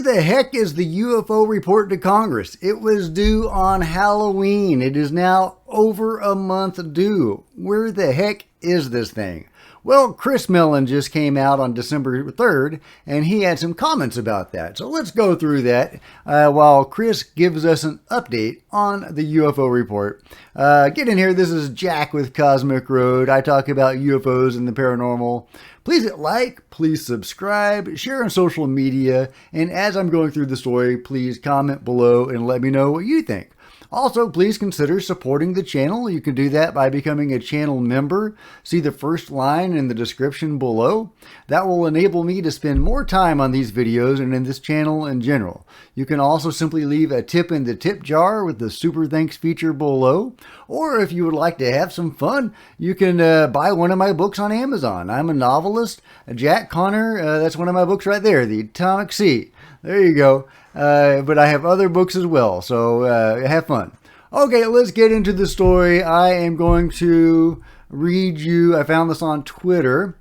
the heck is the UFO report to Congress? It was due on Halloween. It is now over a month due. Where the heck is this thing? Well, Chris Mellon just came out on December 3rd, and he had some comments about that. So let's go through that while Chris gives us an update on the UFO report. Get in here. This is Jack with Cosmic Road. I talk about UFOs and the paranormal. Please hit like, please subscribe, share on social media, and as I'm going through the story, please comment below and let me know what you think. Also, please consider supporting the channel. You can do that by becoming a channel member. See the first line in the description below. That will enable me to spend more time on these videos and in this channel in general. You can also simply leave a tip in the tip jar with the super thanks feature below. Or if you would like to have some fun, you can buy one of my books on Amazon. I'm a novelist, Jack Connor. That's one of my books right there, The Atomic Sea. There you go. But I have other books as well, so have fun. Okay, let's get into the story. I am going to read you, I found this on Twitter.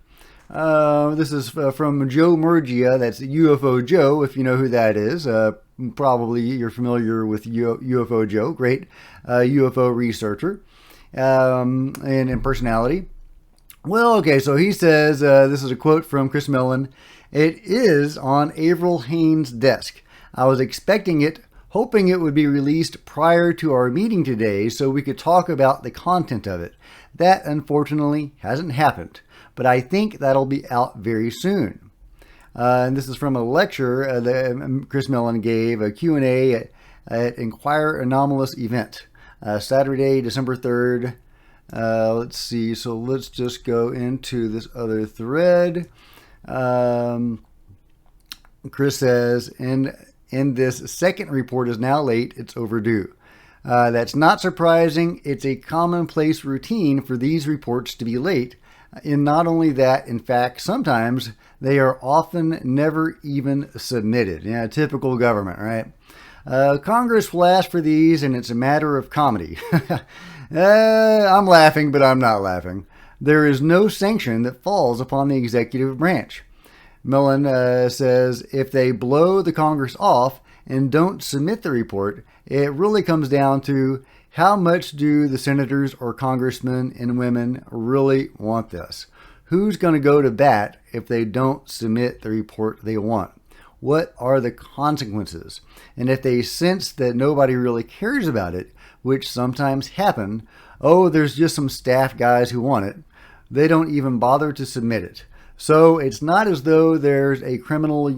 This is from Joe Emergia, that's UFO Joe, if you know who that is. Probably you're familiar with UFO Joe, great UFO researcher and personality. Well, okay, so he says, this is a quote from Chris Mellon, "It is on Avril Haynes' desk. I was expecting it, hoping it would be released prior to our meeting today so we could talk about the content of it. That, unfortunately, hasn't happened, but I think that'll be out very soon." And this is from a lecture that Chris Mellon gave, a Q&A at Inquire Anomalous event, Saturday, December 3rd. Let's see, so let's just go into this other thread. Chris says, in this second report is now late, it's overdue. That's not surprising. It's a commonplace routine for these reports to be late. And not only that, in fact, sometimes they are often never even submitted. Yeah, typical government, right? Congress will ask for these, and it's a matter of comedy. I'm laughing, but I'm not laughing. There is no sanction that falls upon the executive branch. Mellon says if they blow the Congress off and don't submit the report, it really comes down to how much do the senators or congressmen and women really want this? Who's going to go to bat if they don't submit the report they want? What are the consequences? And if they sense that nobody really cares about it, which sometimes happen, oh, there's just some staff guys who want it, they don't even bother to submit it. So it's not as though there's a criminal,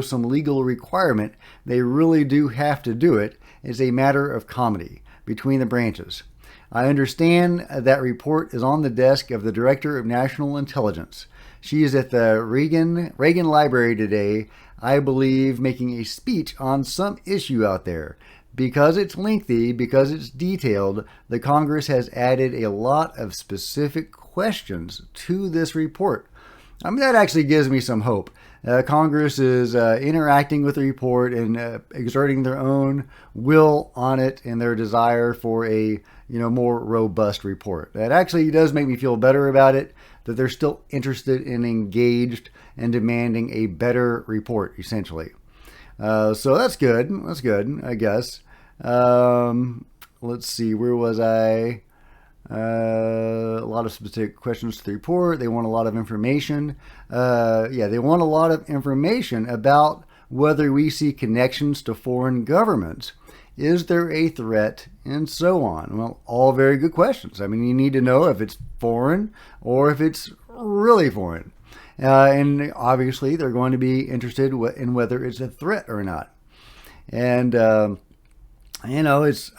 some legal requirement. They really do have to do it. It's a matter of comedy between the branches. I understand that report is on the desk of the Director of National Intelligence. She is at the Reagan Library today, I believe, making a speech on some issue out there. Because it's lengthy, because it's detailed, the Congress has added a lot of specific questions to this report. I mean, that actually gives me some hope. Congress is interacting with the report and exerting their own will on it and their desire for a more robust report. That actually does make me feel better about it, that they're still interested and engaged and demanding a better report, essentially. So that's good. That's good, I guess. Let's see, where was I? A lot of specific questions to the report. They want a lot of information. They want a lot of information about whether we see connections to foreign governments. Is there a threat? And so on. Well, all very good questions. I mean, you need to know if it's foreign or if it's really foreign. And obviously, they're going to be interested in whether it's a threat or not. And, it's...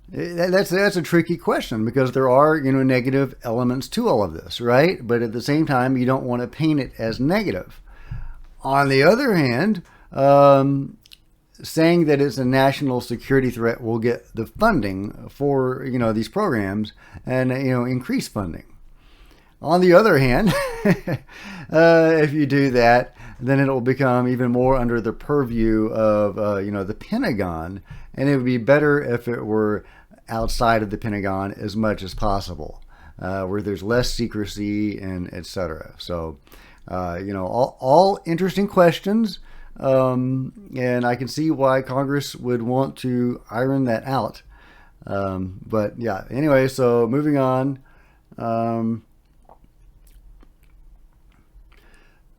That's a tricky question because there are, negative elements to all of this, right? But at the same time, you don't want to paint it as negative. On the other hand, saying that it's a national security threat will get the funding for, these programs and, increase funding. On the other hand, if you do that, then it will become even more under the purview of, the Pentagon. And it would be better if it were outside of the Pentagon as much as possible, where there's less secrecy and etc. So, all interesting questions, And I can see why Congress would want to iron that out. But yeah, anyway, so moving on. Um,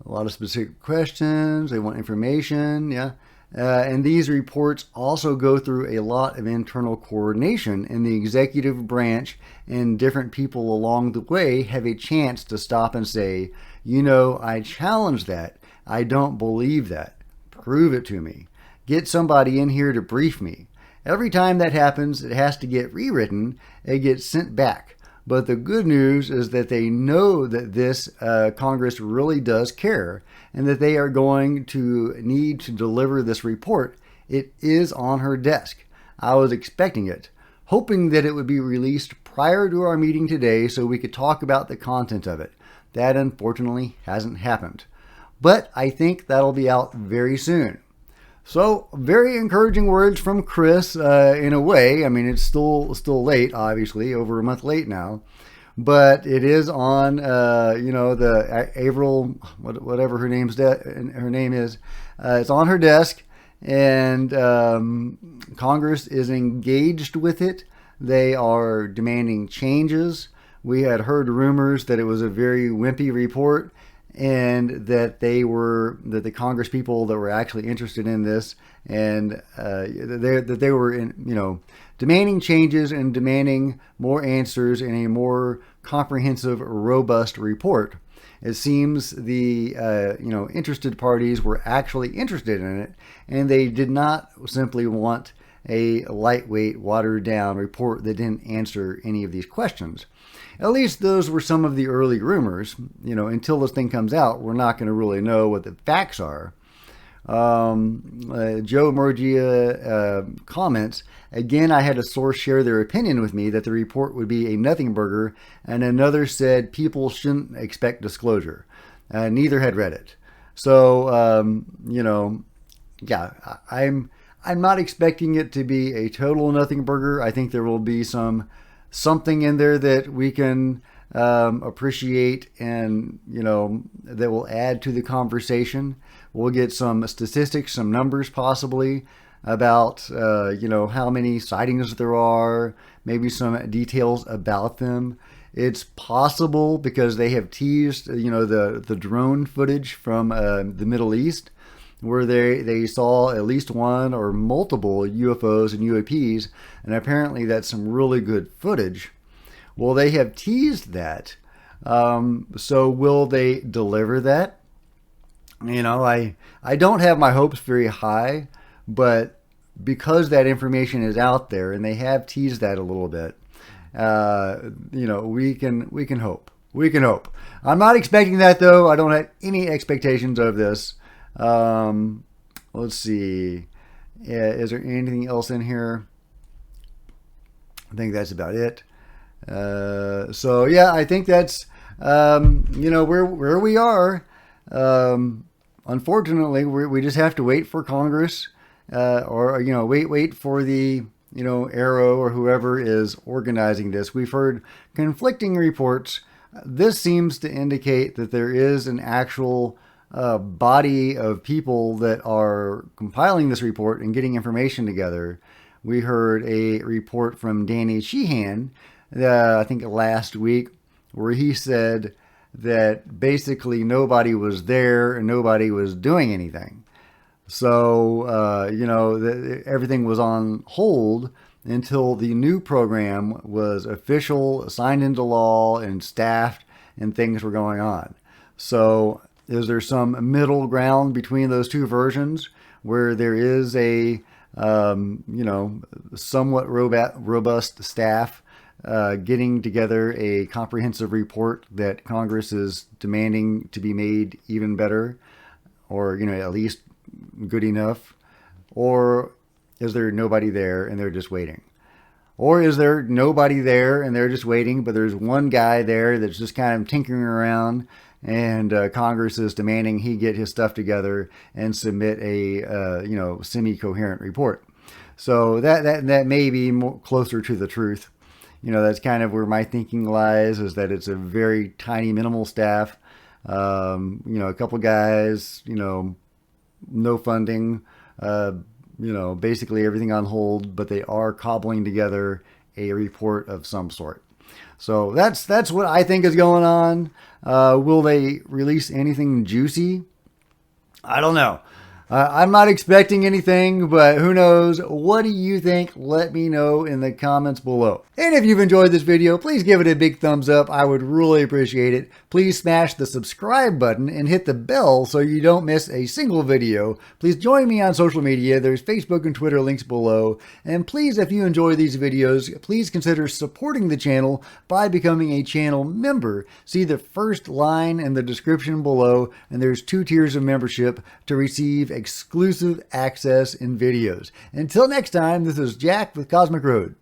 a lot of specific questions. They want information. Yeah. And these reports also go through a lot of internal coordination in the executive branch, and different people along the way have a chance to stop and say, I challenge that. I don't believe that. Prove it to me. Get somebody in here to brief me. Every time that happens, it has to get rewritten. It gets sent back. But the good news is that they know that this Congress really does care, and that they are going to need to deliver this report. It is on her desk. I was expecting it, hoping that it would be released prior to our meeting today so we could talk about the content of it. That unfortunately hasn't happened. But I think that'll be out very soon. So, very encouraging words from Chris in a way. I mean, it's still late, obviously, over a month late now. But it is on, the April, whatever her name is. It's on her desk, and Congress is engaged with it. They are demanding changes. We had heard rumors that it was a very wimpy report, and that the Congress people that were actually interested in this, and that they were demanding changes and demanding more answers in a more comprehensive, robust report. It seems the interested parties were actually interested in it, and they did not simply want a lightweight, watered down report that didn't answer any of these questions. At least those were some of the early rumors. Until this thing comes out, we're not going to really know what the facts are. Joe Emergia comments, again, I had a source share their opinion with me that the report would be a nothing burger, and another said people shouldn't expect disclosure. Neither had read it. So, I'm not expecting it to be a total nothing burger. I think there will be something in there that we can appreciate, and that will add to the conversation. We'll get some statistics, some numbers possibly about how many sightings there are, maybe some details about them. It's possible, because they have teased the drone footage from the Middle East, where they saw at least one or multiple UFOs and U.A.Ps, and apparently that's some really good footage. Well, they have teased that. So will they deliver that? I don't have my hopes very high, but because that information is out there and they have teased that a little bit, we can hope. We can hope. I'm not expecting that, though. I don't have any expectations of this. Let's see. Is there anything else in here? I think that's about it. So yeah, I think that's where we are. Unfortunately, we just have to wait for Congress, or wait for the Arrow or whoever is organizing this. We've heard conflicting reports. This seems to indicate that there is an actual body of people that are compiling this report and getting information together. We heard a report from Danny Sheehan, I think last week, where he said that basically nobody was there and nobody was doing anything. So, everything was on hold until the new program was official, signed into law, and staffed, and things were going on. So, is there some middle ground between those two versions where there is a, somewhat robust staff getting together a comprehensive report that Congress is demanding to be made even better, or at least good enough? Or is there nobody there and they're just waiting? Or is there nobody there and they're just waiting, but there's one guy there that's just kind of tinkering around, and Congress is demanding he get his stuff together and submit a semi-coherent report? So that may be more closer to the truth. That's kind of where my thinking lies, is that it's a very tiny, minimal staff. A couple guys, no funding, basically everything on hold, but they are cobbling together a report of some sort. So that's what I think is going on. Will they release anything juicy? I don't know. I'm not expecting anything, but who knows? What do you think? Let me know in the comments below. And if you've enjoyed this video, please give it a big thumbs up. I would really appreciate it. Please smash the subscribe button and hit the bell so you don't miss a single video. Please join me on social media. There's Facebook and Twitter links below. And please, if you enjoy these videos, please consider supporting the channel by becoming a channel member. See the first line in the description below, and there's 2 tiers of membership to receive exclusive access in videos. Until next time, this is Jack with Cosmic Road.